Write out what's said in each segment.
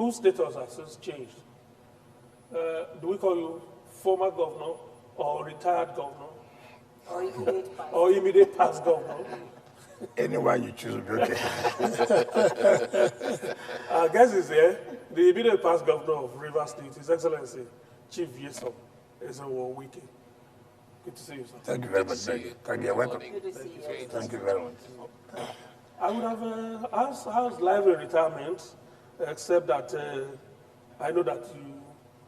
whose status has since changed. Do we call you former governor or retired governor? Or immediate past governor? Anyone you choose, okay. Our guest is here, the immediate past governor of Rivers State, His Excellency, Chief Nyesom Wike. Good to see you, sir. Thank you very much. Thank you. Thank you. Welcome. Thank you very much. I would have asked how's life in retirement, except that I know that you,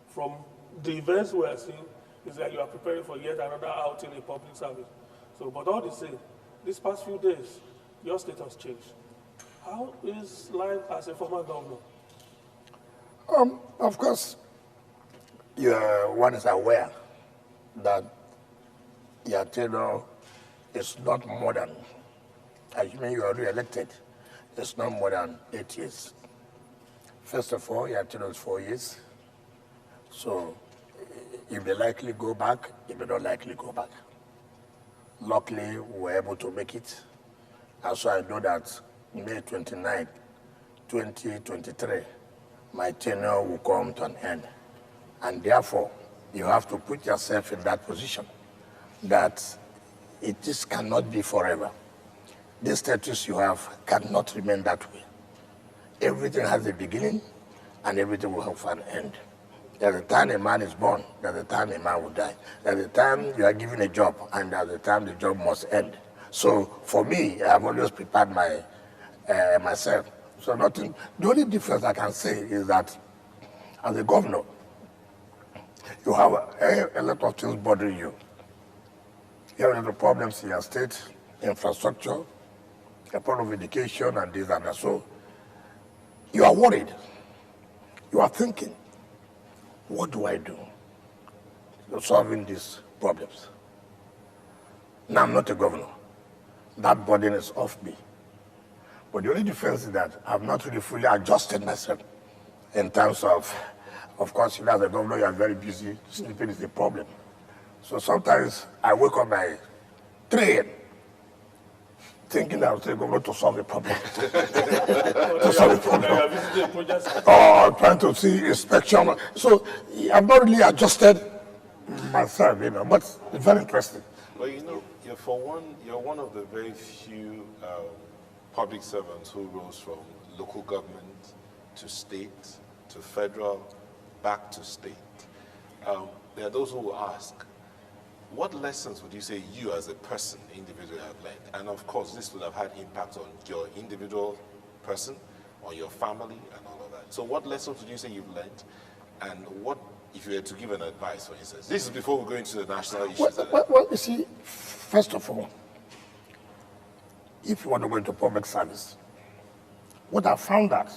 from the events we are seeing, is that you are preparing for yet another outing in public service. So, but all the same, these past few days, your status changed. How is life as a former governor? Of course, one is aware that your tenure is not more than, assuming you are re-elected, it's not more than 8 years. First of all, your tenure is 4 years. So, if they likely go back, if they don't likely go back. Luckily, we were able to make it. And so I know that May 29, 2023, my tenure will come to an end. And therefore, you have to put yourself in that position that it just cannot be forever. This status you have cannot remain that way. Everything has a beginning and everything will have an end. There's a time a man is born, there's a time a man will die. There's a time you are given a job, and there's a time the job must end. So for me, I've always prepared myself. So nothing, the only difference I can say is that as a governor, you have a lot of things bothering you. You have a lot of problems in your state, infrastructure, a problem of education and this and that. So you are worried. You are thinking, what do I do to solving these problems? Now, I'm not a governor. That burden is off me. But the only difference is that I've not really fully adjusted myself in terms of course, as a governor, you are very busy. Sleeping is a problem. So sometimes I wake up by 3 a.m. thinking that I was the governor to solve a problem. To solve a problem. Or trying to see inspection. So I've not really adjusted myself, but it's very interesting. Well, you're one of the very few public servants who rose from local government to state, to federal, back to state. There are those who will ask, what lessons would you say you as a person individually have learned? And of course, this would have had impact on your individual person, on your family, and all of that. So what lessons would you say you've learned? And what, if you were to give an advice, for instance? This is before we go into the national issues. Well, you see, first of all, if you want to go into public service, what I found that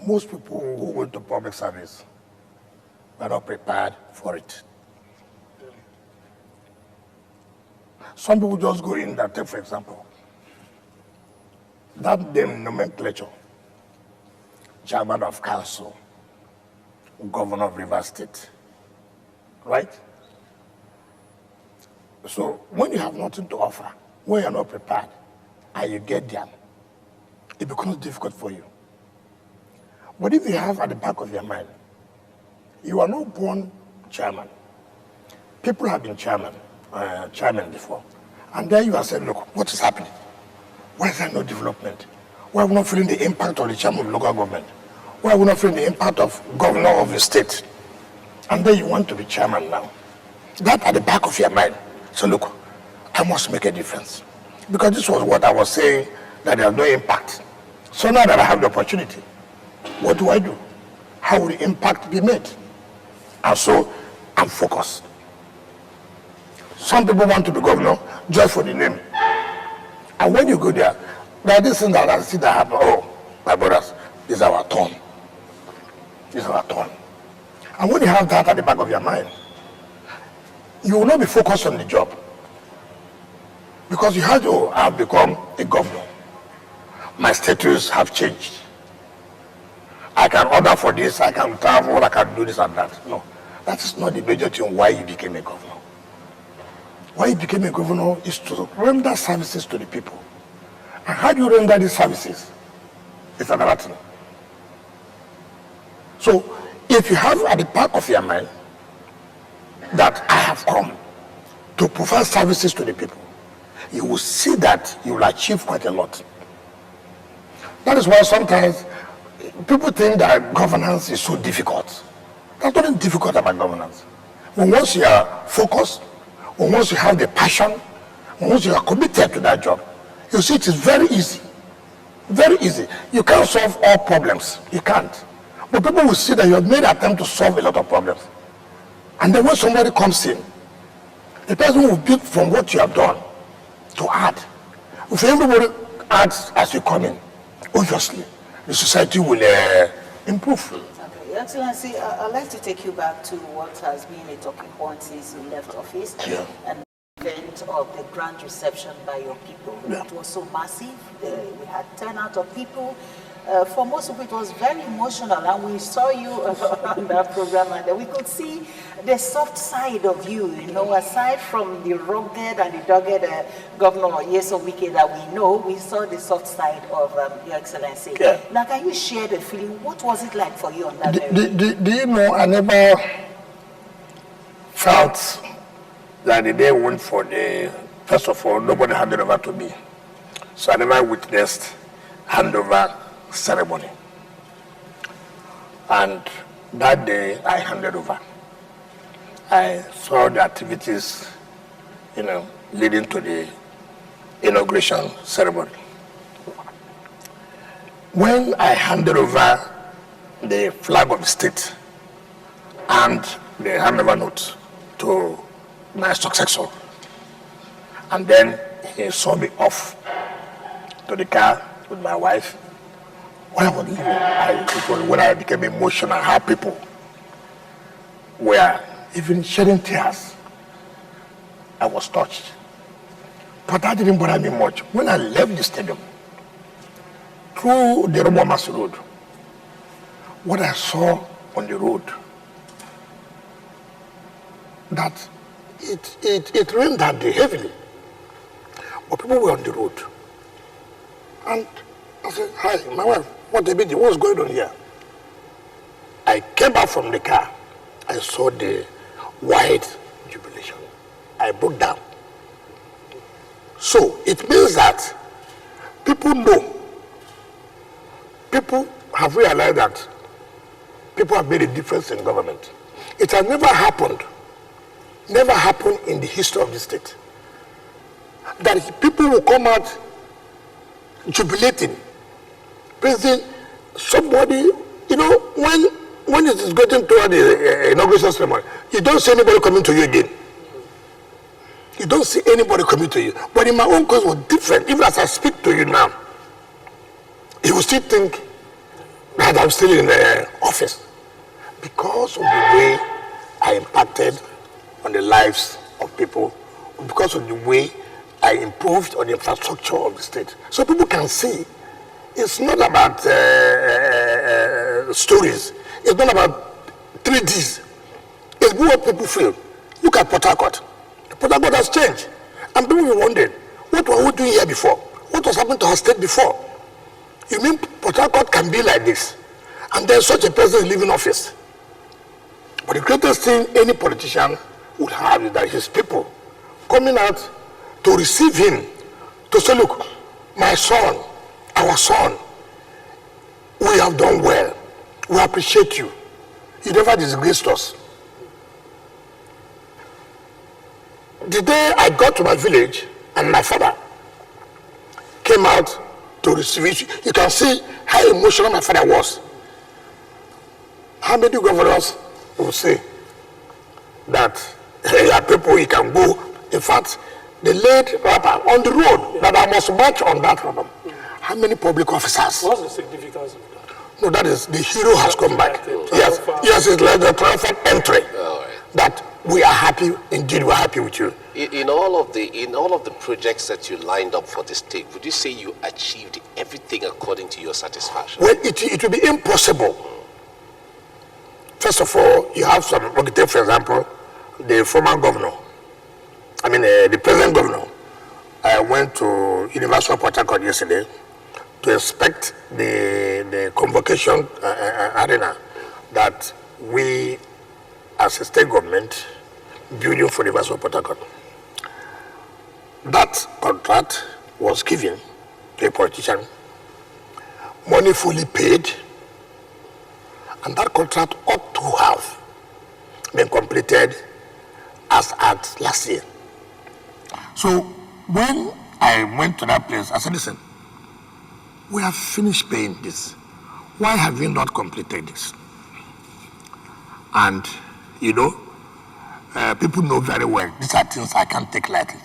most people who go into public service are not prepared for it. Some people just go in that, take for example, that name nomenclature, chairman of council, governor of Rivers State, right? So when you have nothing to offer, when you're not prepared, and you get there, it becomes difficult for you. But if you have at the back of your mind, you are not born chairman. People have been chairman before. And then you are saying, look, what is happening? Why is there no development? Why are we not feeling the impact of the chairman of local government? Why are we not feeling the impact of governor of the state? And then you want to be chairman now. That at the back of your mind. So look, I must make a difference. Because this was what I was saying, that there's no impact. So now that I have the opportunity, what do I do? How will the impact be made? And so I'm focused. Some people want to be governor just for the name. And when you go there are these things that I see that happen. Oh, my brothers, this is our turn. This is our turn. And when you have that at the back of your mind, you will not be focused on the job. Because you have to have become a governor. My status have changed. I can order for this, I can travel, I can do this and that. No, that is not the major thing why you became a governor. Why you became a governor is to render services to the people. And how do you render these services? It's another thing. So if you have at the back of your mind that I have come to provide services to the people, you will see that you will achieve quite a lot. That is why sometimes people think that governance is so difficult. There's nothing difficult about governance. When once you are focused, when once you have the passion, when once you are committed to that job, you see it is very easy. Very easy. You can't solve all problems. You can't. But people will see that you have made an attempt to solve a lot of problems. And then when somebody comes in, the person will build from what you have done to add. If everybody adds as you come in, obviously, the society will improve. Okay, Your Excellency, I'd like to take you back to what has been a talking point since you left office. Yeah. And the event of the grand reception by your people. Yeah. It was so massive. We had turnout of people. For most of it was very emotional, and we saw you on that program, and we could see the soft side of you, aside from the rugged and the dogged Governor Nyesom Wike that we know, we saw the soft side of Your Excellency. Yeah. Now, can you share the feeling? What was it like for you on that day? Do you know, I never felt that the day went for the, first of all, nobody handed over to me. So I never witnessed handover ceremony. And that day I handed over. I saw the activities, leading to the inauguration ceremony. When I handed over the flag of the state and the handover note to my successor, and then he saw me off to the car with my wife, when I was leaving, it was when I became emotional, how people were even shedding tears. I was touched. But that didn't bother me much. When I left the stadium, through the Romamas Road, what I saw on the road, that it rained that day heavily, but people were on the road. And I said, hi, my wife, what's going on here? I came back from the car. I saw the white jubilation. I broke down. So it means that people know, people have realized that people have made a difference in government. It has never happened in the history of the state, that people will come out jubilating, praising somebody. When it is getting toward the inauguration ceremony, you don't see anybody coming to you again. You don't see anybody coming to you. But in my own case, it was different. Even as I speak to you now, you will still think that I'm still in the office because of the way I impacted on the lives of people, because of the way I improved on the infrastructure of the state. So people can see it's not about stories. It's not about 3Ds. It's what people feel. Look at Port Harcourt. Port Harcourt has changed. And people will wonder, what were we doing here before? What was happening to our state before? You mean Port Harcourt can be like this? And then such a person is leaving office. But the greatest thing any politician would have is that his people coming out to receive him, to say, look, my son, our son, we have done well. We appreciate you. You never disgraced us. The day I got to my village and my father came out to receive it, you can see how emotional my father was. How many governors will say that there are people you can go? In fact, they laid rubber on the road that I must march on that rubber. How many public officers? What's the significance of that? No, that is, the hero has come back. Yes, it's like the triumphant entry. That we are happy, indeed we are happy with you. In all of the projects that you lined up for the state, would you say you achieved everything according to your satisfaction? Well, it will be impossible. First of all, you have some, take for example, the former governor, the present governor. I went to University of Port Harcourt yesterday to inspect the convocation arena. that we, as a state government, building for the University of Port Harcourt, that contract was given to a politician, money fully paid, and that contract ought to have been completed as at last year. So when I went to that place, I said, listen, we have finished paying this. Why have you not completed this? And, you know, people know very well, these are things I can't take lightly.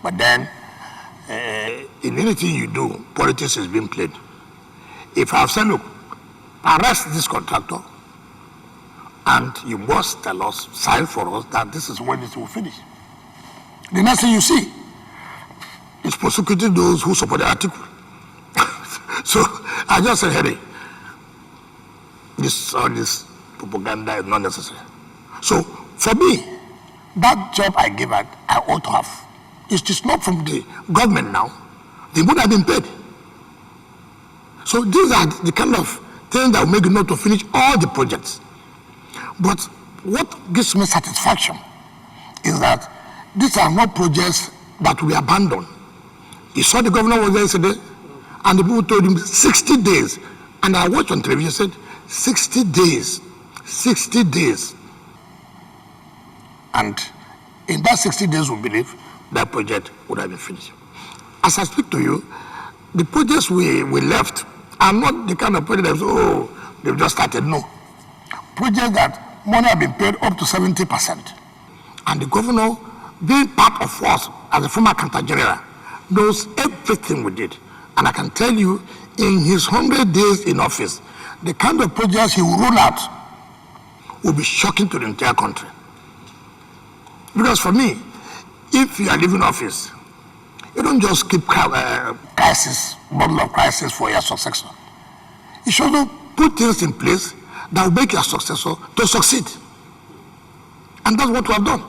But then, in anything you do, politics is being played. If I've said, look, arrest this contractor, and you must tell us, sign for us, that this is when it will finish. The next thing you see is prosecuting those who support the article. So I just said, hey, all this propaganda is not necessary. So for me, that job I gave out, I ought to have. It's just not from the government now. They would have been paid. So these are the kind of things that will make you not to finish all the projects. But what gives me satisfaction is that these are not projects that we abandon. You saw the governor was there yesterday, and the people told him 60 days. And I watched on television, said 60 days, 60 days. And in that 60 days, we believe that project would have been finished. As I speak to you, the projects we left are not the kind of projects that, oh, they've just started. No. Projects that money have been paid up to 70%. And the governor, being part of us as a former accountant general, knows everything we did. And I can tell you, in his 100 days in office, the kind of projects he will roll out will be shocking to the entire country. Because for me, if you are leaving office, you don't just keep crisis, bottle of crisis for your successor. You should also put things in place that will make your successor to succeed. And that's what we have done.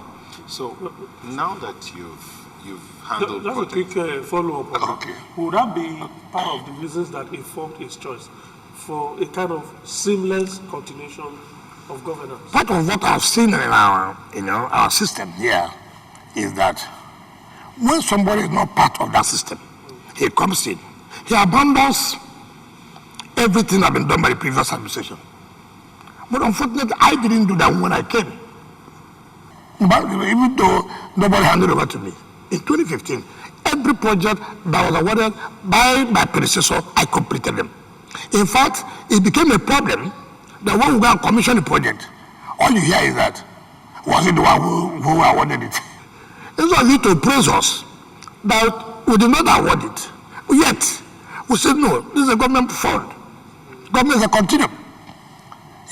So now that you've handled... Just a quick follow-up on okay. that. Would that be part of the reasons that informed his choice for a kind of seamless continuation of governance? Part of what I've seen in our system here is that when somebody is not part of that system, he comes in, he abandons everything that had been done by the previous administration. But unfortunately, I didn't do that when I came. But even though nobody handed over to me, in 2015, every project that was awarded by my predecessor, I completed them. In fact, it became a problem that when we go and commission a project, all you hear is that, was it the one who awarded it? It's not you to praise us that we did not award it. Yet, we said, no, this is a government fund. Government is a continuum.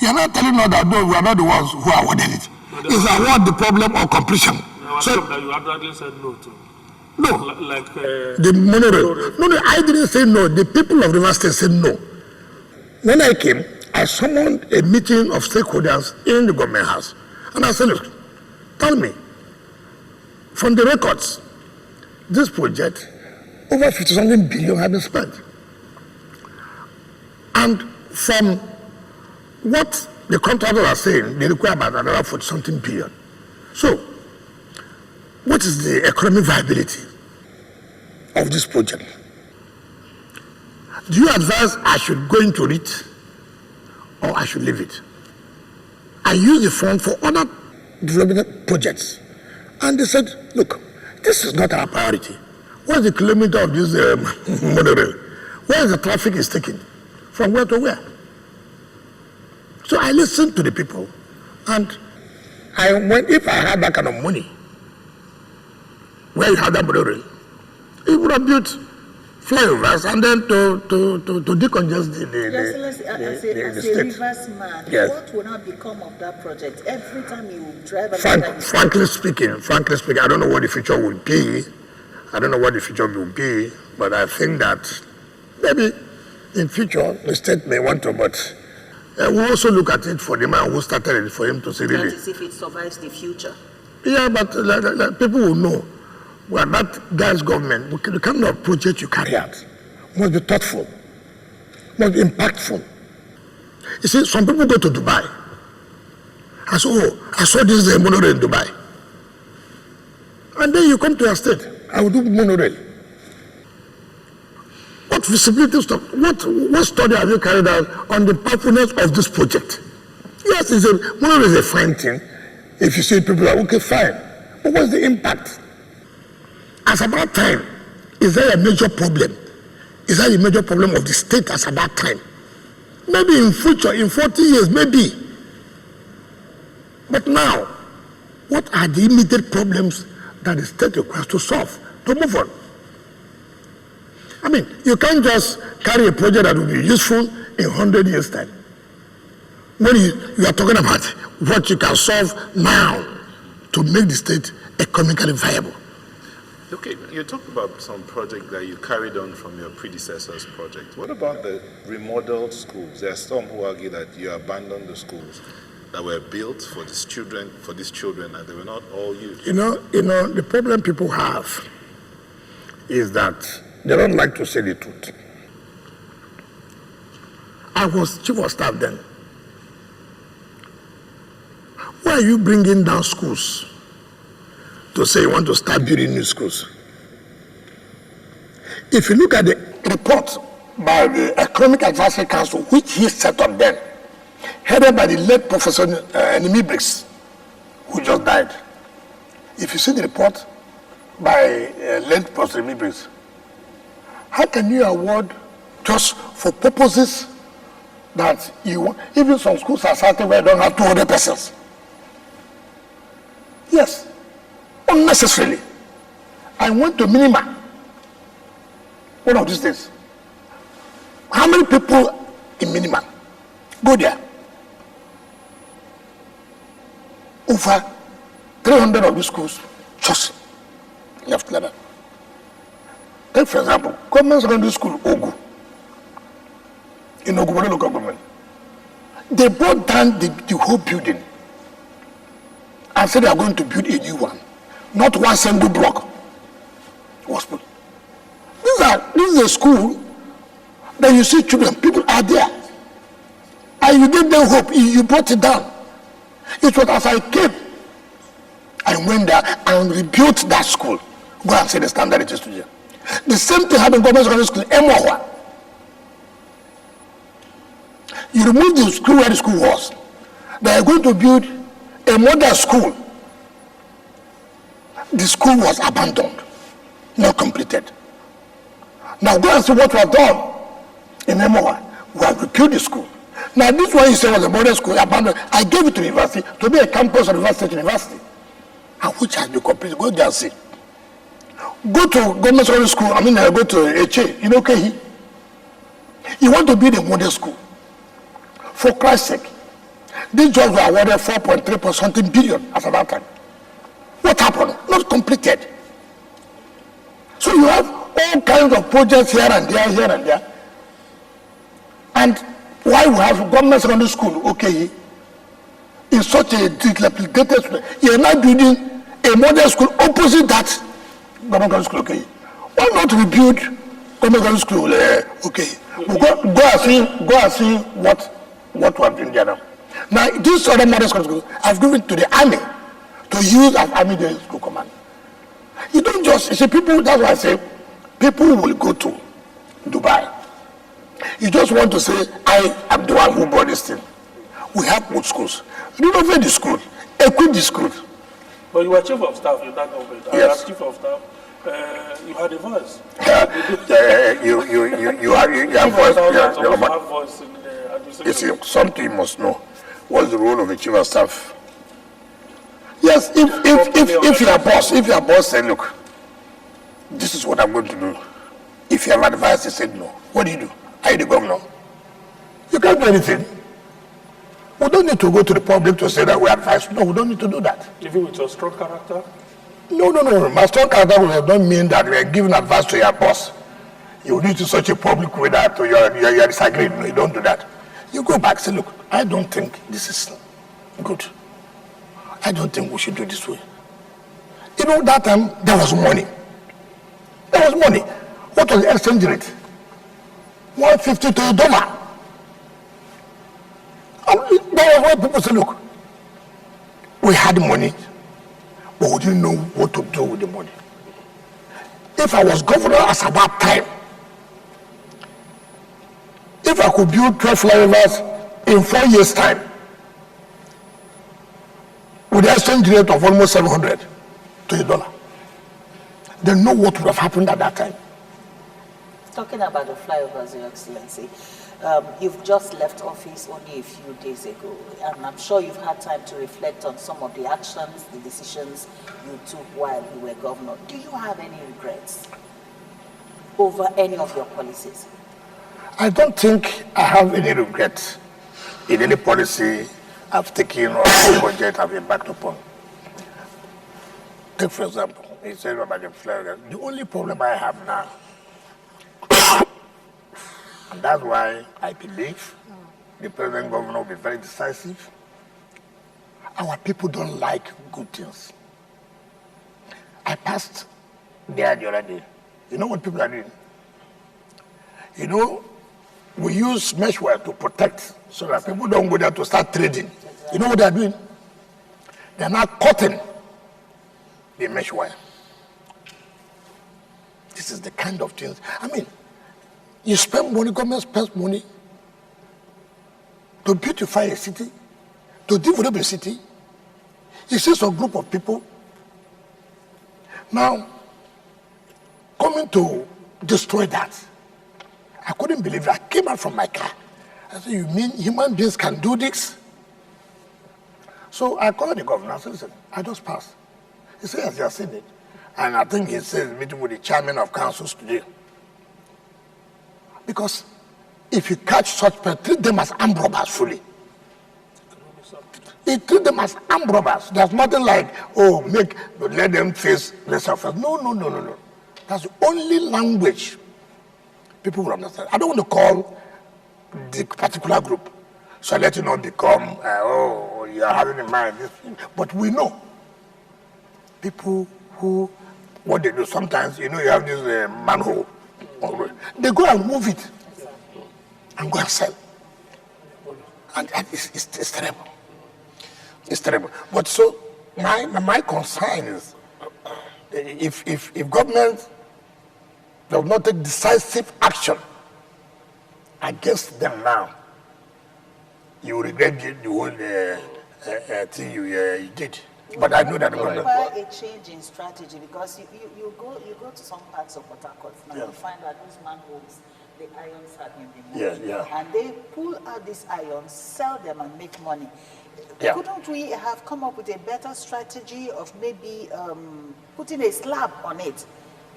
You're not telling us that, no, we are not the ones who awarded it. Is award the problem or completion? So that you had said no to. No. Like the monorail. No, I didn't say no. The people of River State said no. When I came, I summoned a meeting of stakeholders in the government house. And I said, look, tell me, from the records, this project, over 50-something billion have been spent. And from what the contractors are saying, they require about another 40-something billion. So, what is the economic viability of this project? Do you advise I should go into it or I should leave it? I use the fund for other development projects. And they said, look, this is not our priority. What is the kilometer of this monorail? Where is the traffic is taking? From where to where? So I listened to the people, and if I had that kind of money, where you had that monorail, it would have built flyovers and then to decongest the as a rivers man, yes. What will not become of that project? Every time you drive frankly speaking, I don't know what the future will be. But I think that maybe in future the state may want to, but we also look at it for the man who started it, for him to see really. That is if it survives the future. Yeah, but people will know. Well, that guy's government, the kind of project you carry out must be thoughtful, must be impactful. You see, some people go to Dubai. I said, oh, I saw this monorail in Dubai. And then you come to your state, I will do monorail. What feasibility stuff? What study have you carried out on the performance of this project? Yes, monorail is a fine thing. If you see people are okay, fine. But what's the impact? As about time, is there a major problem? Is that a major problem of the state as at that time? Maybe in future, in 40 years, maybe. But now, what are the immediate problems that the state requires to solve, to move on? I mean, you can't just carry a project that will be useful in 100 years' time. When you are talking about what you can solve now to make the state economically viable. Okay, you talked about some project that you carried on from your predecessor's project. What about the remodeled schools? There are some who argue that you abandoned the schools that were built for these children, and they were not all used. You know, the problem people have is that they don't like to say the truth. I was chief of staff then. Why are you bringing down schools to say you want to start building new schools? If you look at the report by the Economic Advisory Council, which he set up then, headed by the late Professor Nyesom, who just died. If you see the report by late Professor Nyesom, how can you award just for purposes that you want? Even some schools are starting where you don't have 200 persons. Yes, unnecessarily. I went to Minima one of these days. How many people in Minima? Go there. Over 300 of these schools just left like that. Take, for example, Government Secondary School, Ogu, in Ogu local government. They brought down the whole building and said they are going to build a new one. Not one single block was put. This is a school that you see children, people are there. And you gave them hope, you brought it down. It was as I came, I went there and rebuilt that school. Go and see the standard it is today. The same thing happened in Government Secondary School, Emohua. You remove the school where the school was. They are going to build a modern school. The school was abandoned, not completed. Now go and see what was done in Emohua. We have rebuilt the school. Now this one you say was a modern school, abandoned. I gave it to the university to be a campus of the university. And which has been completed. Go there and see. Go to Government Secondary School, go to Eche, in Okehi. You want to build a modern school. For Christ's sake. These jobs were awarded 4.3 something billion at that time. What happened? Not completed. So you have all kinds of projects here and there. And why we have Government Secondary School, okay, in such a dilapidated school, you're now building a modern school opposite that Government Secondary School, okay. Why not rebuild Government Secondary School, okay? We'll go and see what we have been there now. Now, this other modern school, I've given to the army to use as army day school command. You don't just, you see, people, that's why I say, people will go to Dubai. You just want to say, I am the one who brought this thing. We have good schools. Renovate the school, equip the school. But you were chief of staff in that government. Yes. As chief of staff, you had a voice. You have voice. Voice in the administration. You see, something you must know. What's the role of a chief of staff? Yes, if your boss say, look, this is what I'm going to do. If you have advised, he said no. What do? Are you the governor? You can't do anything. We don't need to go to the public to say that we advise. No, we don't need to do that. Even with your strong character? No. My strong character will not mean that we are giving advice to your boss. You need to such a public way that you're disagreeing. No, you don't do that. You go back and say, look, I don't think this is good. I don't think we should do this way. You know, that time, there was money. What was the exchange rate? $1.50 to $1. that was why people say, look, we had money, but we didn't know what to do with the money. If I was governor as at that time, if I could build 12 flyovers in 4 years' time, with the exchange rate of almost 700 to a dollar, then know what would have happened at that time. Talking about the flyovers, Your Excellency, you've just left office only a few days ago, and I'm sure you've had time to reflect on some of the actions, the decisions you took while you were governor. Do you have any regrets over any of your policies? I don't think I have any regrets in any policy I've taken or any budget I've embarked upon. Take, for example, you said about the flyovers. The only problem I have now, and that's why I believe the present governor will be very decisive. Our people don't like good things. I passed there the other day. You know what people are doing? You know, we use mesh wire to protect so that people don't go there to start trading. You know what they're doing? They're not cutting the mesh wire. This is the kind of things. I mean, you spend money, government spends money to beautify a city, to develop a city. You see some group of people now coming to destroy that. I couldn't believe it. I came out from my car. I said, you mean human beings can do this? So I called the governor. I said, listen, I just passed. He said, yes, you have seen it. And I think he says meeting with the chairman of councils today. Because if you catch such people, treat them as armed robbers fully. You treat them as armed robbers. There's nothing like, oh, let them face less offense. No. That's the only language people will understand. I don't want to call the particular group, so let it not become, oh, you're having in mind this. But we know people who, what they do, sometimes, you know, you have this manhole. They go and move it and go and sell. And it's terrible. It's terrible. But so, my concern is, if government does not take decisive action against them now, you will regret the whole thing you did. But I know that the government require a change in strategy, because you go to some parts of Port Harcourt now, you find that those manholes, the irons have been removed. And they pull out these irons, sell them and make money. Couldn't we have come up with a better strategy of maybe putting a slab on it?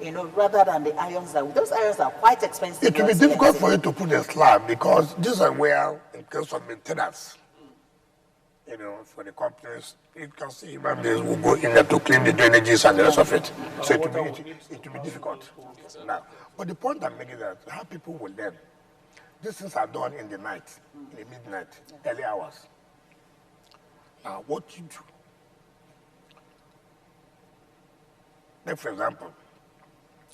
You know, rather than the irons those irons are quite expensive. It will be difficult for you to put a slab, because these are where, in case of maintenance, you know, for the companies, you can see human beings will go in there to clean the drainages and the rest of it. So it will be difficult now. But the point I'm making is that how people will learn. These things are done in the night, in the midnight, early hours. Now, what you do? Like, for example,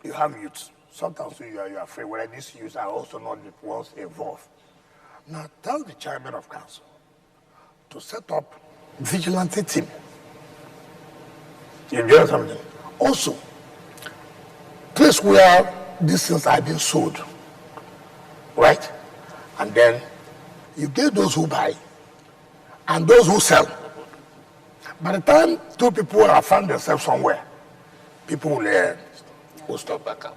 you have youths. Sometimes you are afraid whether these youths are also not the ones involved. Now, tell the chairman of council to set up vigilante team. You get something? Also, place where these things are being sold, right? And then you get those who buy and those who sell. By the time two people have found themselves somewhere, people will stop back up.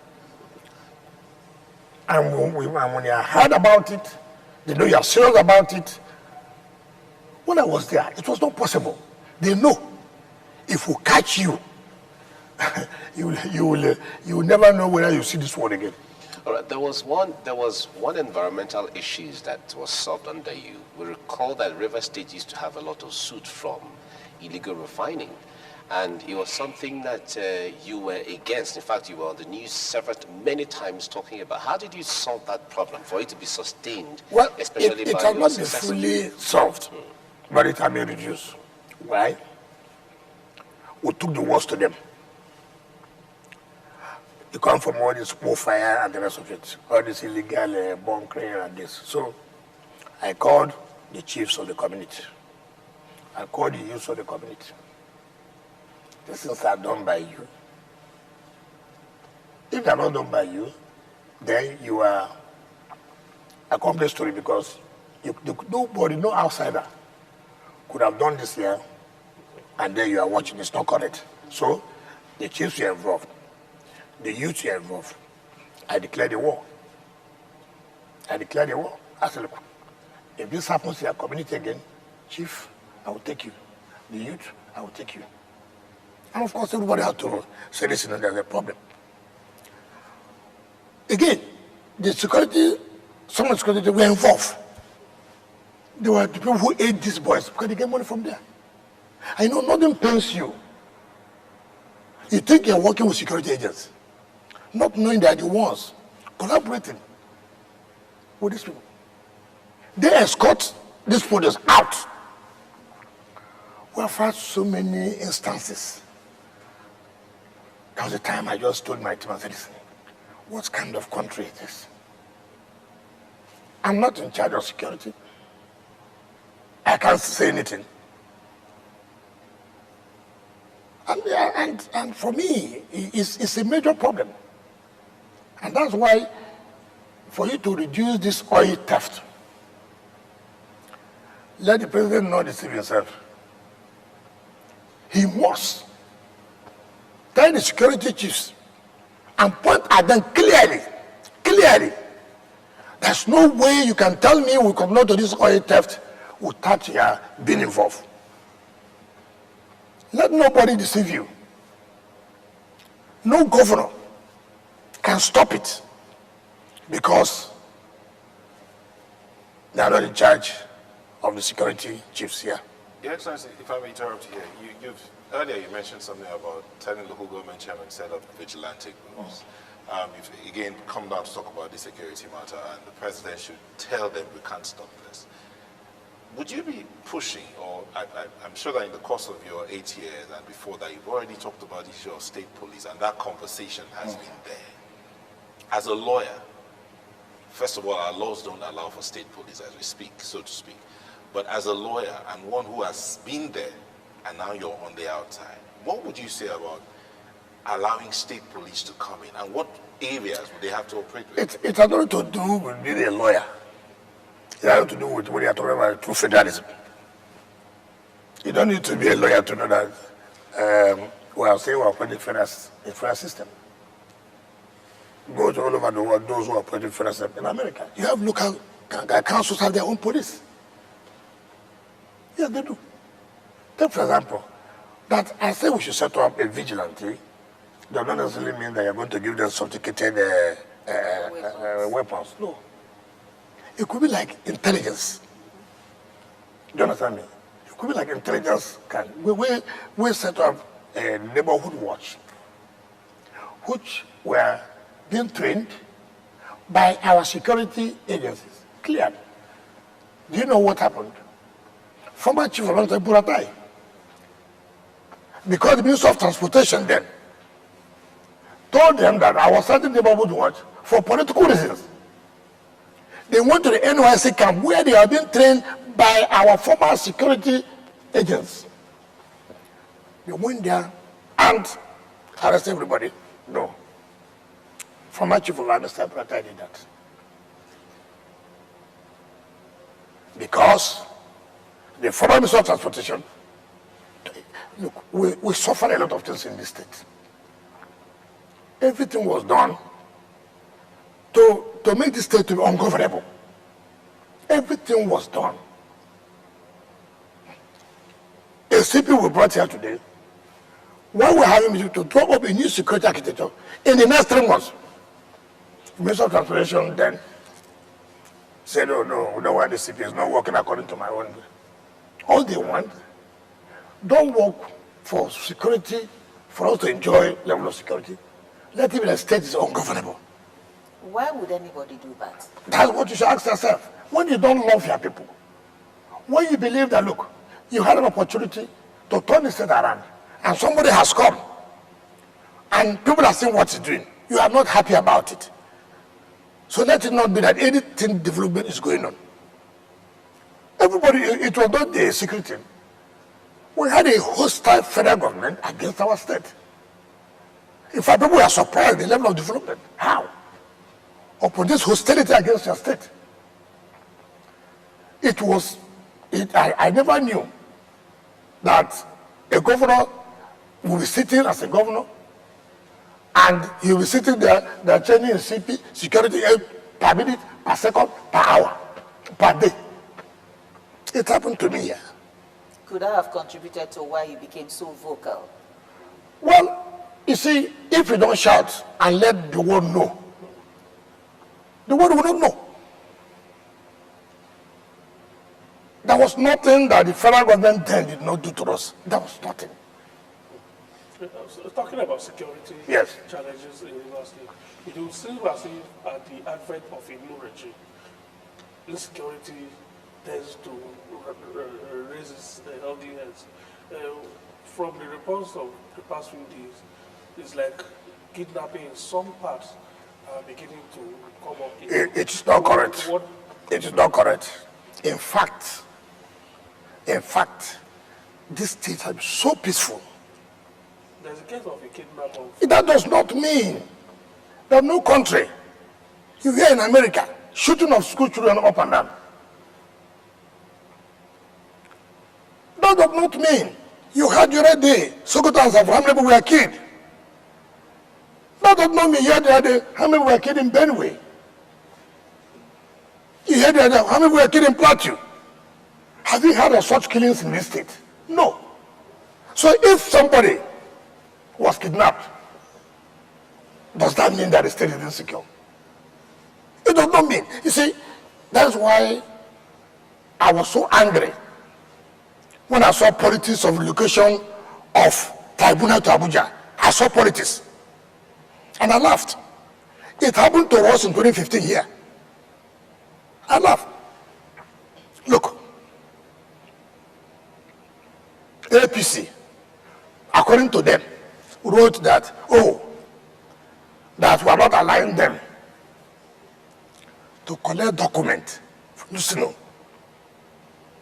And when you heard about it, they know you are serious about it. When I was there, it was not possible. They know if we catch you, you will never know whether you see this word again. All right, there was one environmental issues that was solved under you. We recall that River State used to have a lot of soot from illegal refining, and it was something that you were against. In fact, you were on the news many times talking about. How did you solve that problem for it to be sustained? Well, especially it has not been fully solved, but it has been reduced. Why? We took the worst to them. They come from all this smoke fire and the rest of it, all this illegal bunkering and this. So I called the chiefs of the community. I call the youth of the community. These things are done by you. If they are not done by you, then you are a complex story, because nobody, no outsider could have done this here, and then you are watching. It's not correct. So the chiefs are involved, the youth are involved. I declare the war. I declare the war. I said, look, if this happens to your community again, chief, I will take you. The youth, I will take you. And of course, everybody had to say, listen, there's a problem. Again, the security, some of the security were involved. They were the people who ate these boys because they get money from there. I know nothing pains you. You think you're working with security agents, not knowing that the ones collaborating with these people. They escort these products out. We have had so many instances. There was a time I just told my team, I said, listen, what kind of country is this? I'm not in charge of security. I can't say anything. And for me, it's a major problem. And that's why, for you to reduce this oil theft, let the president not deceive himself. He must tell the security chiefs and point at them clearly. There's no way you can tell me we come not to this oil theft without your being involved. Let nobody deceive you. No governor can stop it because they are not in charge of the security chiefs here. Your Excellency, if I may interrupt here, earlier you mentioned something about telling local government chairmen to set up vigilante groups. You've again come down to talk about the security matter, and the president should tell them we can't stop this. Would you be pushing, or I'm sure that in the course of your 8 years and before that, you've already talked about the issue of state police, and that conversation has been there. As a lawyer, first of all, our laws don't allow for state police as we speak, so to speak. But as a lawyer and one who has been there, and now you're on the outside, what would you say about allowing state police to come in, and what areas would they have to operate with? It's nothing to do with being a lawyer. It has to do with what you are talking about, true federalism. You don't need to be a lawyer to know that we are saying we are operating a federal system. Go to all over the world, those who are operating federal system. In America, you have local councils have their own police. Yes, they do. Take, for example, that I say we should set up a vigilante. That does not necessarily mean that you're going to give them sophisticated weapons. No. It could be like intelligence. Do you understand me? It could be like intelligence. We set up a neighborhood watch, which were being trained by our security agencies. Clear. Do you know what happened? Former Chief of Military Buratai, because the Minister of Transportation then told them that I was starting neighborhood watch for political reasons. They went to the NYC camp where they are being trained by our former security agents. They went there and harassed everybody. No. Former Chief of Military Buratai did that. Because the former Minister of Transportation, look, we suffer a lot of things in this state. Everything was done to make this state to be ungovernable. Everything was done. A CP we brought here today, why we're having to draw up a new security architecture in the next 3 months. The Minister of Transportation then said, oh no, we don't want the CP, it's not working according to my own. All they want, don't work for security, for us to enjoy level of security. Let even the state is ungovernable. Why would anybody do that? That's what you should ask yourself. When you don't love your people, when you believe that, look, you had an opportunity to turn the state around, and somebody has come, and people are seeing what he's doing, you are not happy about it. So let it not be that anything development is going on. Everybody, it was not the secret thing. We had a hostile federal government against our state. In fact, people were surprised at the level of development. How? Upon this hostility against your state. I never knew that a governor will be sitting as a governor and he will be sitting there, they're changing his CP, security per minute, per second, per hour, per day. It happened to me here. Could I have contributed to why you became so vocal? Well, you see, if you don't shout and let the world know, the world will not know. There was nothing that the federal government then did not do to us. There was nothing. Talking about security challenges in the university, it will seem as if at the advent of a new regime, insecurity tends to raise its healthy heads. From the reports of the past few days, it's like kidnapping in some parts are beginning to come up. It is not correct. It is not correct. In fact, this state has been so peaceful. There's a case of a kidnapper. That does not mean that no country, you hear in America, shooting of school children up and down. That does not mean you had your other day, Sokotans of how many people were killed. That does not mean you had the other day, how many were killed in Benue. You heard the other, how many were killed in Plateau. Have you heard of such killings in this state? No. So if somebody was kidnapped, does that mean that the state is insecure? It does not mean. You see, that's why I was so angry when I saw politics of relocation of Tribunal to Abuja. I saw politics. And I laughed. It happened to us in 2015 here. I laughed. Look, APC, according to them, wrote that, that we are not allowing them to collect document,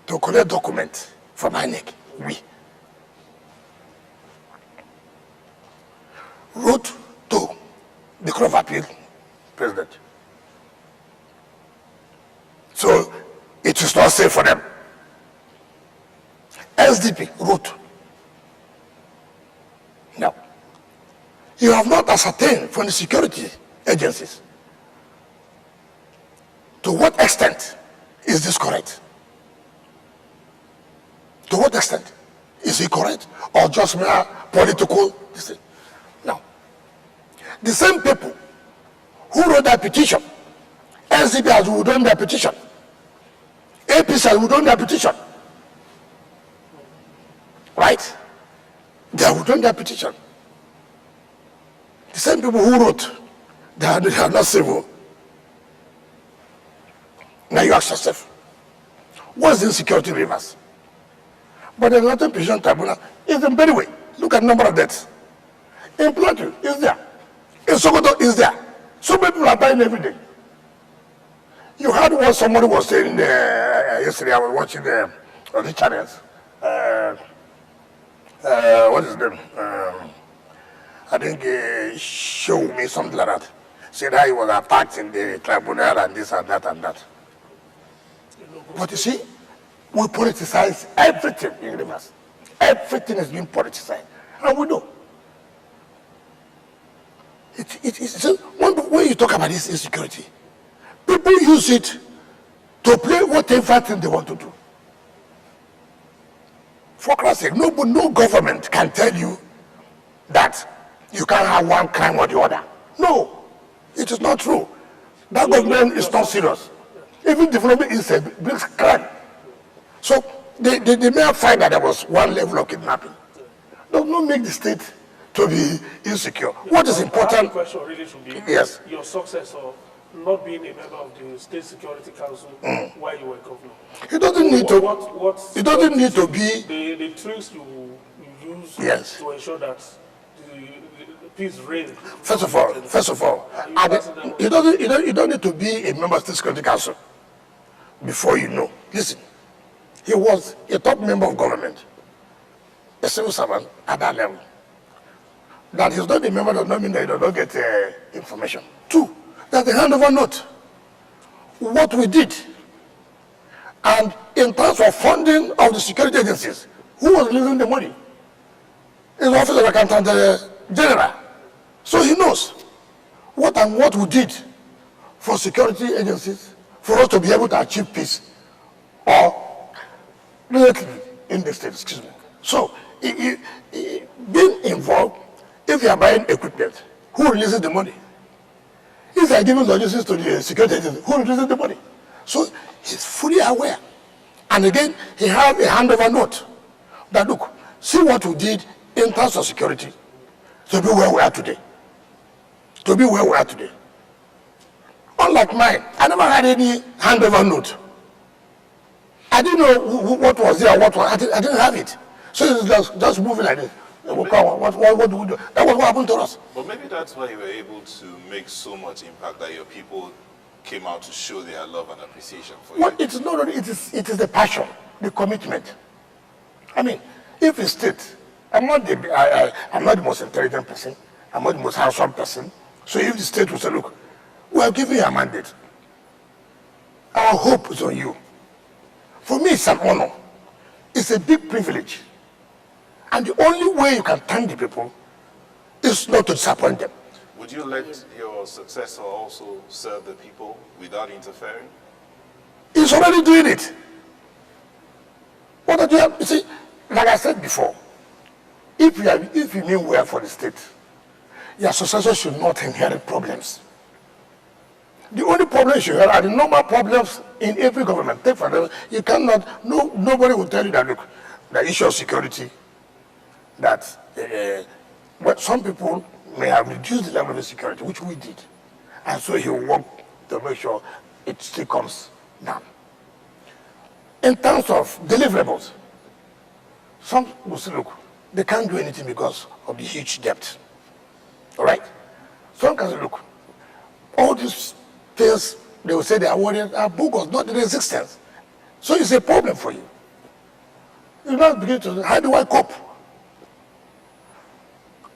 to collect document from INEC. We wrote to the Court of Appeal President. So it is not safe for them. SDP wrote. Now, you have not ascertained from the security agencies to what extent is this correct? To what extent? Is it correct? Or just mere political? Now, the same people who wrote that petition, SDP has withdrawn their petition, APC has withdrawn their petition. Right? They have withdrawn their petition. The same people who wrote, they are not civil. Now you ask yourself, what's the insecurity rivers? But the Latin Petition Tribunal is in Benue. Look at the number of deaths. In Plateau, is there. In Sokoto, is there. So many people are dying every day. You heard what somebody was saying yesterday. I was watching the channels. What is them? I think show me something like that. Said how he was attacked in the tribunal and this and that and that. But you see, we politicize everything in rivers. Everything is being politicized. And we know. When you talk about this insecurity, people use it to play whatever thing they want to do. For Christ's sake, no government can tell you that you can't have one crime or the other. No, it is not true. That government is not serious. Even development is a big crime. So they may find that there was one level of kidnapping. Does not make the state to be insecure. What is important? The question really should be your successor not being a member of the State Security Council while you were governor. It doesn't need to. It doesn't need to be the tricks you use to ensure that the peace reigns. First of all, you don't need to be a member of the State Security Council before you know. Listen, He was a top member of government, a civil servant at that level. That he's not a member does not mean that he does not get information. 2, there's the handover note. What we did. And in terms of funding of the security agencies, who was releasing the money? It's the Office of Accountant General. So he knows what we did for security agencies for us to be able to achieve peace or relatively in the state, excuse me. So being involved, if you are buying equipment, who releases the money? If you are giving logistics to the security agency, who releases the money? So he's fully aware. And again, he has a handover note that, look, see what we did in terms of security to be where we are today. To be where we are today. Unlike mine, I never had any handover note. I didn't know what was there, what was, I didn't have it. So it's just moving like this. What do we do? That was what happened to us. But maybe that's why you were able to make so much impact that your people came out to show their love and appreciation for you. Well, it's not only, it is the passion, the commitment. I mean, if a state, I'm not the most intelligent person, I'm not the most handsome person. So if the state will say, look, we are giving you a mandate. Our hope is on you. For me, it's an honor. It's a big privilege. And the only way you can thank the people is not to disappoint them. Would you let your successor also serve the people without interfering? He's already doing it. What do you have? You see, like I said before, if you mean well for the state, your successor should not inherit problems. The only problem you should have are the normal problems in every government. Take for example, you cannot, nobody will tell you that, look, the issue of security, that well, some people may have reduced the level of security, which we did. And so he will work to make sure it still comes down. In terms of deliverables, some will say, look, they can't do anything because of the huge debt. All right? Some can say, look, all these things, they will say they are worried, are bogus, not in existence. So it's a problem for you. You now begin to say, how do I cope?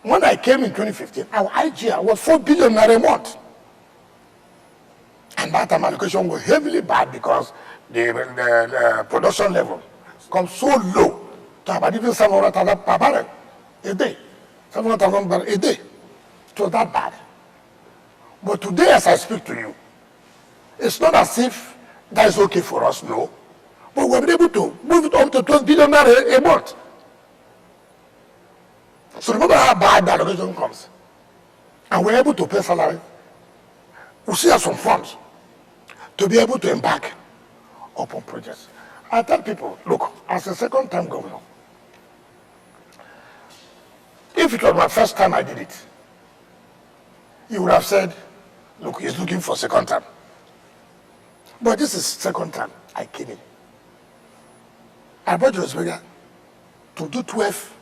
When I came in 2015, our IGR was 4 billion a month. And that time allocation was heavily bad because the production level comes so low to about even 700,000 per barrel a day. 700,000 barrels a day. It was that bad. But today, as I speak to you, it's not as if that is okay for us, no. But we're able to move it up to 12 billion a month. So remember how bad that allocation comes. And we're able to pay salary. We still have some funds to be able to embark upon projects. I tell people, look, as a second-time governor, if it was my first time I did it, you would have said, look, he's looking for second time. But this is second time I came in. I brought Rosberger to do 12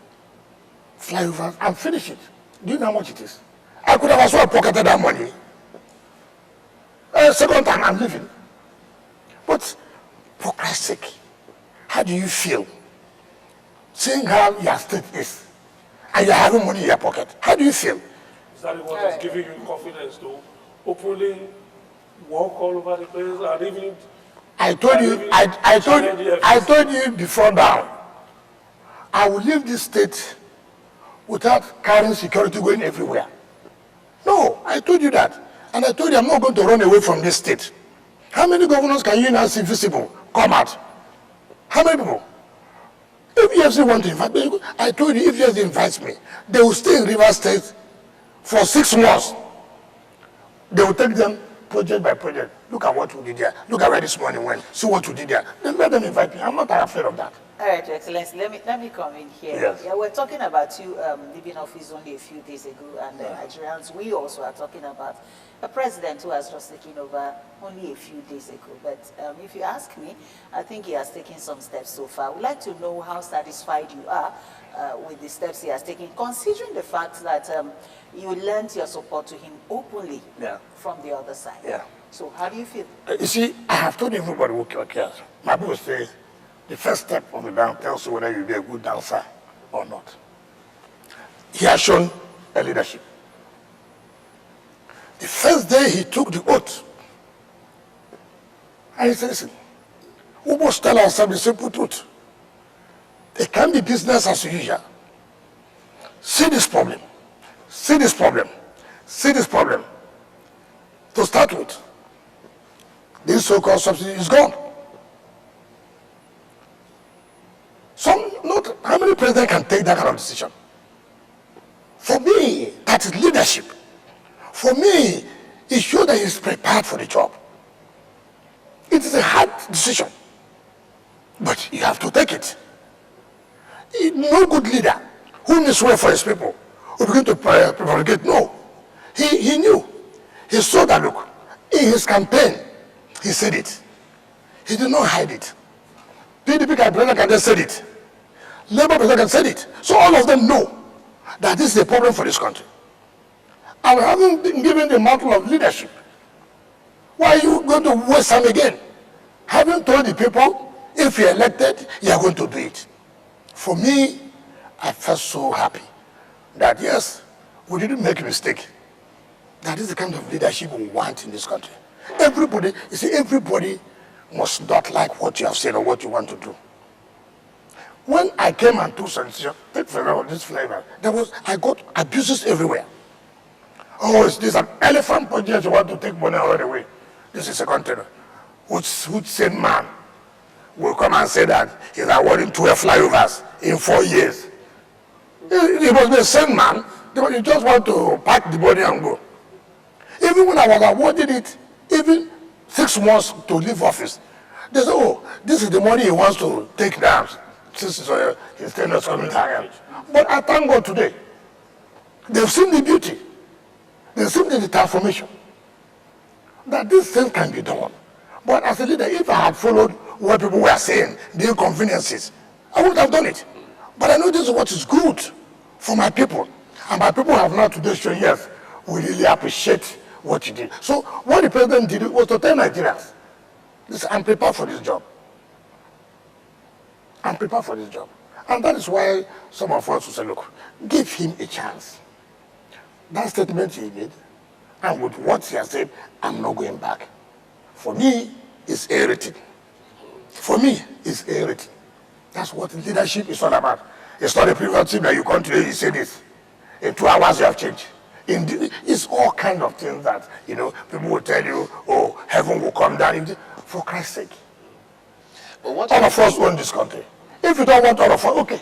flyovers and finish it. Do you know how much it is? I could have as well pocketed that money. Second time I'm leaving. But for Christ's sake, how do you feel seeing how your state is and you're having money in your pocket? How do you feel? Is that what is giving you confidence to openly walk all over the place and even? I told you before now, I will leave this state without carrying security going everywhere. No, I told you that. And I told you I'm not going to run away from this state. How many governors can you now see visible come out? How many people? If EFC want to invite me, I told you if EFC invites me, they will stay in River State for 6 months. They will take them project by project. Look at what we did there. Look at where this money went. See what we did there. Then let them invite me. I'm not afraid of that. All right, Your Excellency, let me come in here. Yes. Yeah, we're talking about you leaving office only a few days ago, and Nigerians, we also are talking about a president who has just taken over only a few days ago. But if you ask me, I think he has taken some steps so far. I would like to know how satisfied you are with the steps he has taken, considering the fact that you lent your support to him openly from the other side. Yeah. So how do you feel? You see, I have told everybody who cares. My people say, The first step of the dance tells you whether you'll be a good dancer or not. He has shown a leadership. The first day he took the oath, and he said, listen, we must tell ourselves the simple truth. It can be business as usual. See this problem, see this problem, see this problem. To start with, this so-called subsidy is gone. How many presidents can take that kind of decision? For me, that is leadership. For me, it shows that he's prepared for the job. It is a hard decision, but you have to take it. No good leader who needs way for his people will begin to propagate. No. He knew. He saw that, look, in his campaign, he said it. He did not hide it. PDP president can just said it. Labour president can said it. So all of them know that this is a problem for this country. And having been given the mantle of leadership, why are you going to waste time again? Having told the people, if you're elected, you're going to do it. For me, I felt so happy that yes, we didn't make a mistake. That is the kind of leadership we want in this country. Everybody, you see, everybody must not like what you have said or what you want to do. When I came and took some decision, take this flavor, I got abuses everywhere. Oh, is this an elephant project you want to take money all the way? This is a country. Which sane man will come and say that he's awarding 12 flyovers in 4 years? He must be a sane man. You just want to pack the body and go. Even when I was awarded it, even 6 months to leave office, they said, oh, this is the money he wants to take down since his tenure is coming to an end. But I thank God today. They've seen the beauty. They've seen the transformation. That this thing can be done. But as a leader, if I had followed what people were saying, the inconveniences, I would have done it. But I know this is what is good for my people. And my people have now today shown, yes, we really appreciate what he did. So what the president did was to tell Nigerians, listen, I'm prepared for this job. I'm prepared for this job. And that is why some of us will say, look, give him a chance. That statement he made, and with what he has said, I'm not going back. For me, it's everything. For me, it's everything. That's what leadership is all about. It's not a privilege that you come today, you say this. In 2 hours, you have changed. It's all kind of things that, people will tell you, oh, heaven will come down. For Christ's sake. All of us own this country. If you don't want all of us, okay.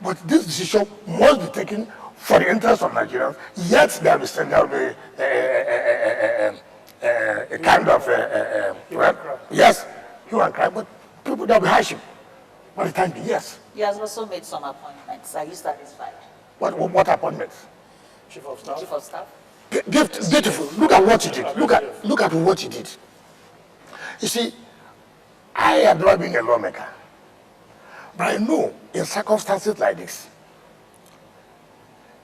But this decision must be taken for the interest of Nigerians, yet there will be a kind of, yes, hue and cry, but people that will be hardship. By the time, yes. He has also made some appointments. Are you satisfied? What appointments? Chief of Staff. Chief of Staff? Beautiful. Look at what he did. Look at what he did. You see, I have never been a lawmaker. But I know in circumstances like this,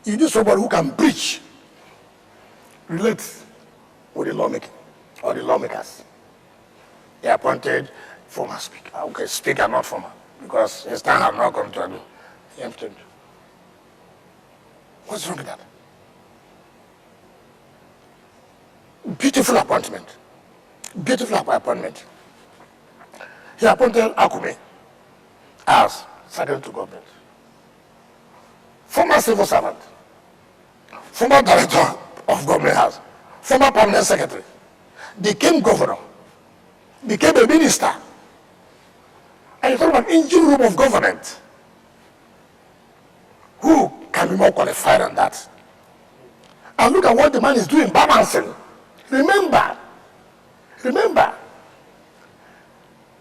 you need somebody who can bridge, relate with the lawmaking or the lawmakers. They appointed former speaker. Okay, speaker, not former, because his time has not come to an end. What's wrong with that? Beautiful appointment. Beautiful appointment. He appointed Akume as secretary to government. Former civil servant. Former director of government house. Former permanent secretary. Became governor. Became a minister. And you talk about engine room of government. Who can be more qualified than that? And look at what the man is doing, balancing. Remember,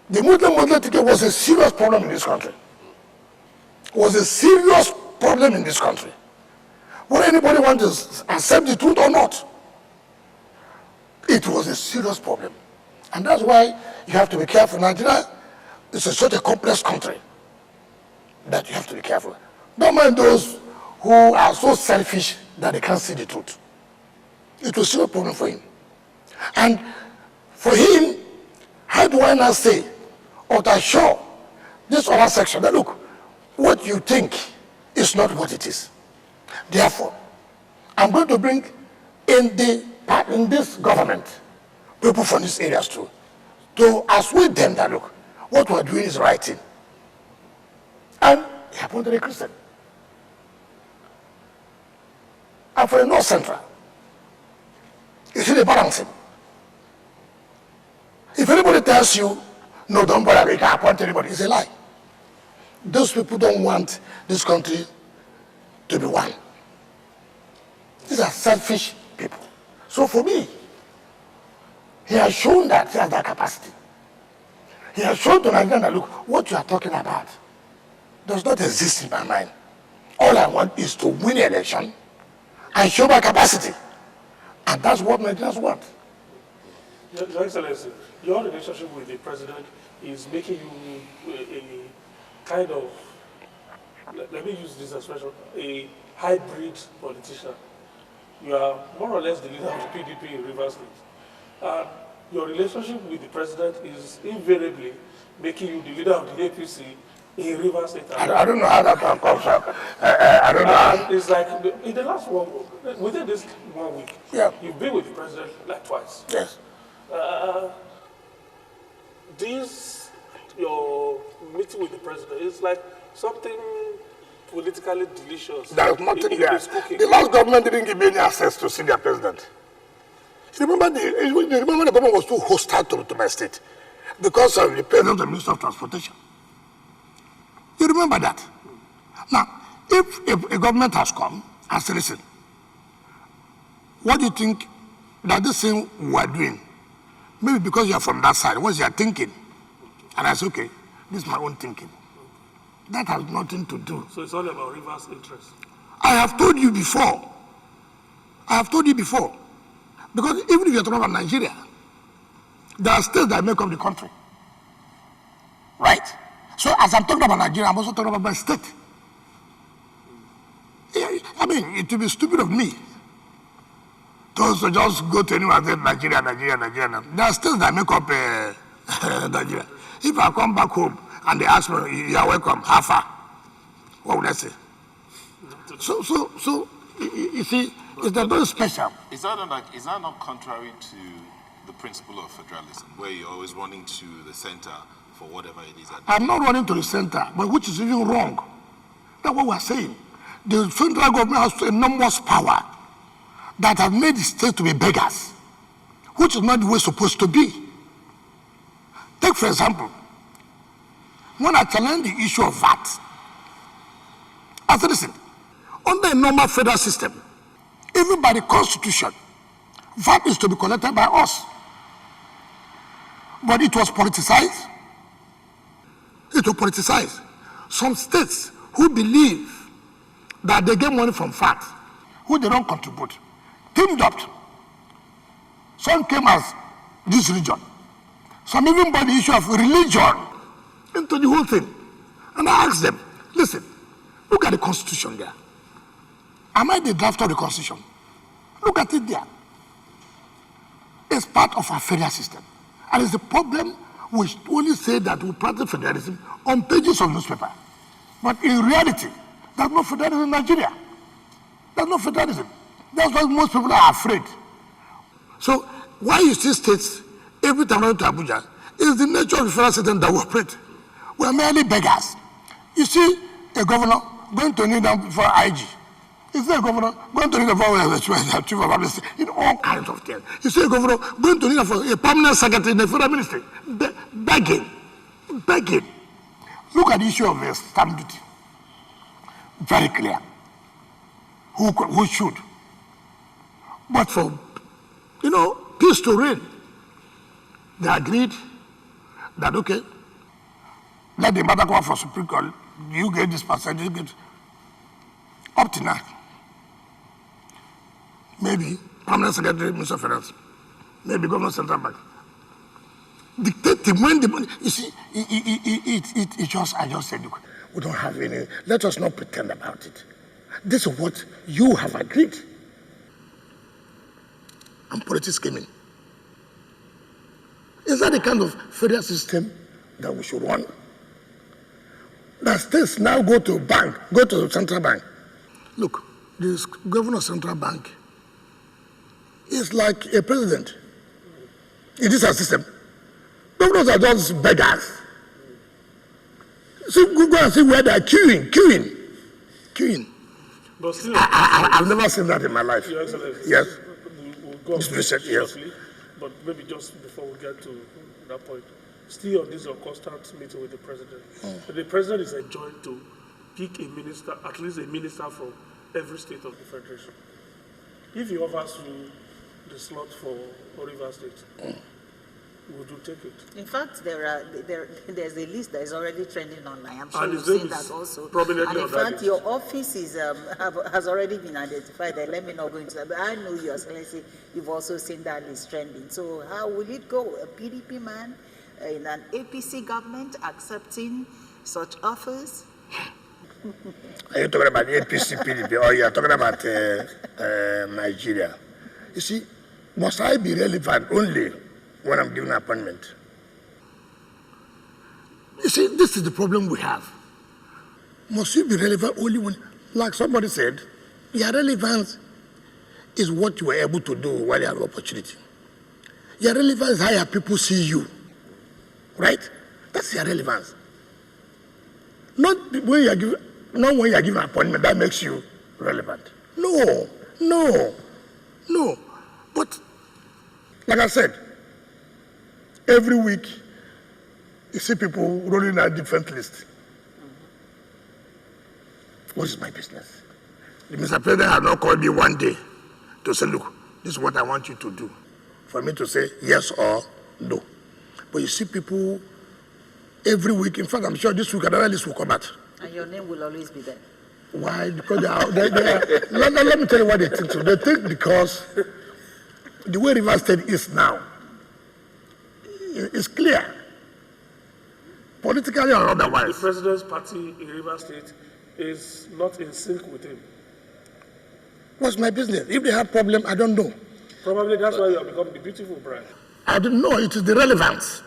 the Muslim ticket was a serious problem in this country. Was a serious problem in this country. Whether anybody wants to accept the truth or not, it was a serious problem. And that's why you have to be careful. Nigeria is such a complex country that you have to be careful. Don't mind those who are so selfish that they can't see the truth. It was still a problem for him. And for him, how do I now say or to assure this other section, that look, what you think is not what it is. Therefore, I'm going to bring in this government people from these areas too, to assuade them that look, what we're doing is right thing. And he happened to be a Christian. And for the North Central, you see the balancing. If anybody tells you, no, don't bother, you can't appoint anybody, it's a lie. Those people don't want this country to be one. These are selfish people. So for me, he has shown that he has that capacity. He has shown to Nigeria that, look, what you are talking about does not exist in my mind. All I want is to win the election and show my capacity. And that's what Nigerians want. Your Excellency, your relationship with the president is making you a kind of, let me use this expression, a hybrid politician. You are more or less the leader of the PDP in Rivers State. Your relationship with the president is invariably making you the leader of the APC in Rivers State. I don't know how that can come from. I don't know. It's like in the last within this 1 week, yeah, you've been with the president like twice. Yes. Your meeting with the president is like something politically delicious. There is nothing there. The last government didn't give me any access to see their president. You remember the government was too hostile to my state because of the president of the Minister of Transportation. You remember that? Now, if a government has come and said, listen, what do you think that this thing we are doing? Maybe because you are from that side, what's your thinking? And I said, okay, this is my own thinking. That has nothing to do. So it's all about Rivers' interest. I have told you before. Because even if you're talking about Nigeria, there are states that make up the country. Right? So as I'm talking about Nigeria, I'm also talking about my state. I mean, it would be stupid of me to just go to anyone and say Nigeria. There are states that make up Nigeria. If I come back home and they ask me, you are welcome, how far? What would I say? So you see, it's very special. Is that not contrary to the principle of federalism, where you're always running to the center for whatever it is? I'm not running to the center, but which is even wrong. That's what we're saying. The federal government has enormous power that has made the states to be beggars, which is not the way it's supposed to be. Take, for example, when I challenge the issue of VAT, I said, listen, under a normal federal system, even by the Constitution, VAT is to be collected by us. But it was politicized. Some states who believe that they get money from VAT, who they don't contribute, teamed up. Some came as this region. Some even by the issue of religion into the whole thing. And I asked them, listen, look at the Constitution there. Am I the drafter of the Constitution? Look at it there. It's part of our federal system. And it's the problem we only say that we practice federalism on pages of newspaper. But in reality, there's no federalism in Nigeria. There's no federalism. That's why most people are afraid. So why you see states every time I go to Abuja is the nature of the federal system that we operate. We are merely beggars. You see a governor going to kneel down before IG. You see a governor going to kneel down for chief of public state, in all kinds of things. You see a governor going to kneel down for a permanent secretary in the federal ministry, begging. Look at the issue of stamp duty. Very clear. Who should? But for, peace to reign, they agreed that, okay, let the matter go for Supreme Court. You get this percentage, you get up to now. Maybe permanent secretary, Minister of Finance, maybe Governor Central Bank. Dictating when the money, you see, I just said, look, we don't have any, let us not pretend about it. This is what you have agreed. And politics came in. Is that the kind of federal system that we should run? that states now go to central bank. Look, this governor of central bank is like a president. It is a system. Governors are just beggars. So go and see where they are queuing. But still, I've never seen that in my life. Your Excellency, Yes. we'll go It's on recent, yes. shortly, but maybe just before we get to that point, still on this constant meeting with the president. The president is enjoined to pick a minister, at least a minister from every state of the federation. If he offers you the slot for Rivers State, would you take it? In fact, there's a list that is already trending online. I'm sure And you've his name seen that is also. prominently And in on that fact, list. your office is has already been identified. There. Let me not go into that. But I know, Your Excellency, you've also seen that list trending. So how will it go? A PDP man in an APC government accepting such offers? Are you talking about APC, PDP, or you are talking about Nigeria? You see, must I be relevant only when I'm given an appointment? You see, this is the problem we have. Must you be relevant only when, like somebody said, your relevance is what you were able to do while you have opportunity. Your relevance is how your people see you, right? That's your relevance. Not when you are given an appointment that makes you relevant. No. But like I said, every week you see people rolling out different lists. What is my business? The Mr. President has not called me one day to say, look, this is what I want you to do. For me to say yes or no. But you see people every week. In fact, I'm sure this week another list will come out. And your name will always be there. Why? Because they are let me tell you what they think. So they think because the way Rivers State is now, it's clear. Politically or The otherwise. president's party in Rivers State is not in sync with him. What's my business? If they have problem, I don't know. Probably that's why you have become the beautiful bride. I don't know. It is the relevance.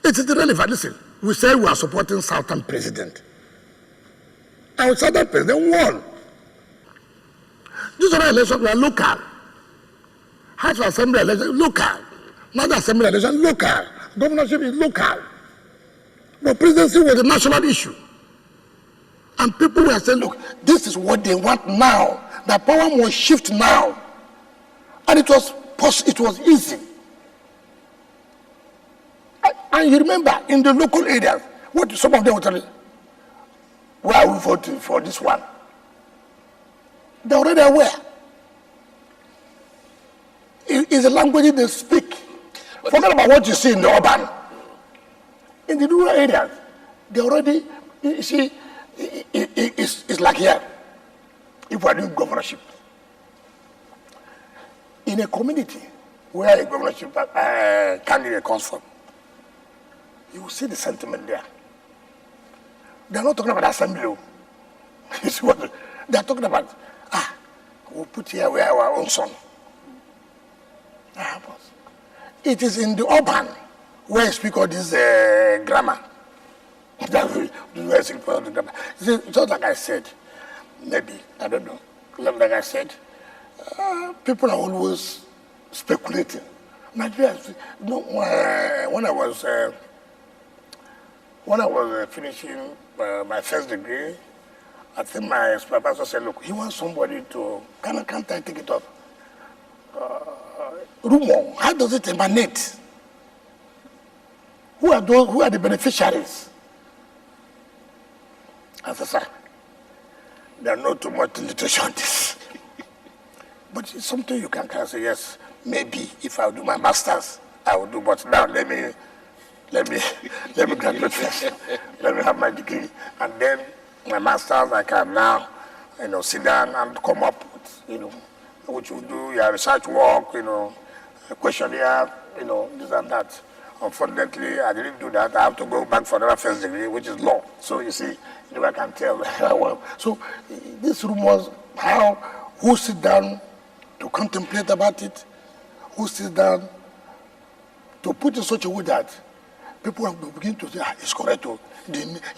It is the relevance. Listen, we say we are supporting Southern president. Our Southern president won. These other elections were local. House of Assembly election, local. Not Assembly election, local. Governorship is local. But presidency was a national issue. And people were saying, look, this is what they want now. The power must shift now. And it was easy. And you remember, in the local areas, what some of them were telling, where are we voting for this one? They're already aware. It's a language they speak. Forget about what you see in the urban. In the rural areas, they already, you see, it's like here. If we're doing governorship. In a community where a governorship candidate comes from, you will see the sentiment there. They're not talking about assembly. You see what they're talking about? We'll put here where our own son. It is in the urban where you speak all this grammar. It's just like I said, maybe, I don't know. Like I said, people are always speculating. Nigeria, when I was finishing my first degree, I think my supervisor said, look, he wants somebody to, can't I take it up? Rumor, how does it emanate? Who are the beneficiaries? I said, sir, there are not too much literature on this. But it's something you can say, yes, maybe if I do my master's, I will do, but now let me graduate first. Let me have my degree. And then my master's, I can now, sit down and come up with, what you do, your research work, a questionnaire, this and that. Unfortunately, I didn't do that. I have to go back for another first degree, which is law. So you see, I can tell well. So these rumors, who sit down to contemplate about it, who sit down to put in such a way that people will begin to say, it's correct. You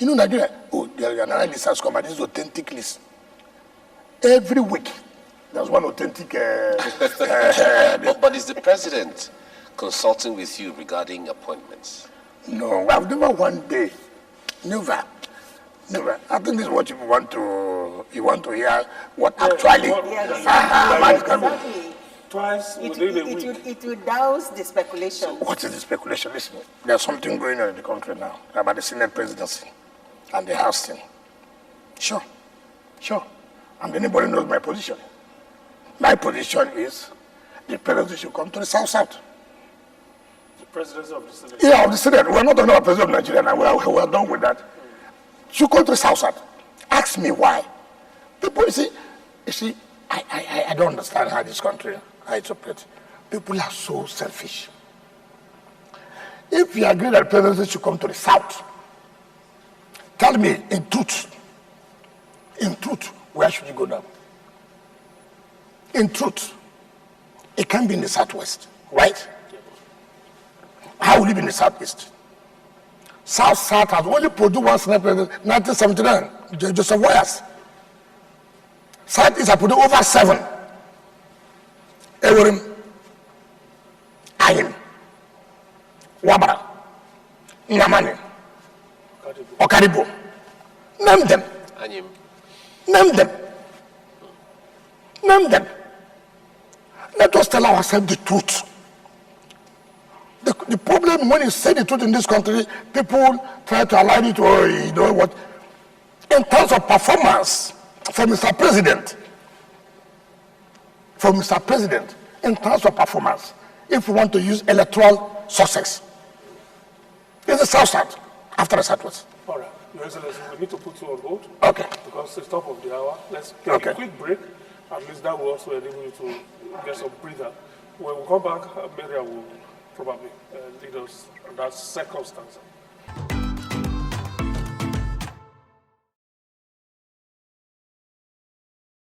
know, Nigeria, the analysis has come, and this is authentic list. Every week, there's one authentic. But is the president consulting with you regarding appointments? No, I've never one day. Never. I think this is what you want to hear. What actually? Exactly. Twice within a week. It will douse the speculation. So what is the speculation? Listen, there's something going on in the country now about the Senate presidency and the House thing. Sure. And anybody knows my position. My position is the presidency should come to the South. The presidency of the Senate. Yeah, of the Senate. We're not talking about president of Nigeria now. We're done with that. Should come to the South. Ask me why. People, you see, I don't understand how this country, how it's operates. People are so selfish. If you agree that the presidency should come to the South, tell me in truth, where should you go now? In truth, it can't be in the Southwest, right? How will it be in the Southeast? South has only produced one Senate president, 1979, Joseph Wike. Southeast has produced over 7. Ewerim, Ayin, Wabara, Nyamani, Okaribo. Name them. Anyim. Name them. Let us tell ourselves the truth. The problem when you say the truth in this country, people try to align it to, you know what, in terms of performance for Mr. President, in terms of performance, if we want to use electoral success, it's the South after the Southwest. All right. Your Excellency, we need to put you on hold. Okay. Because it's top of the hour. Let's take a quick break. At least that will also enable you to get some breather. When we come back, Maria will probably lead us in that second stanza.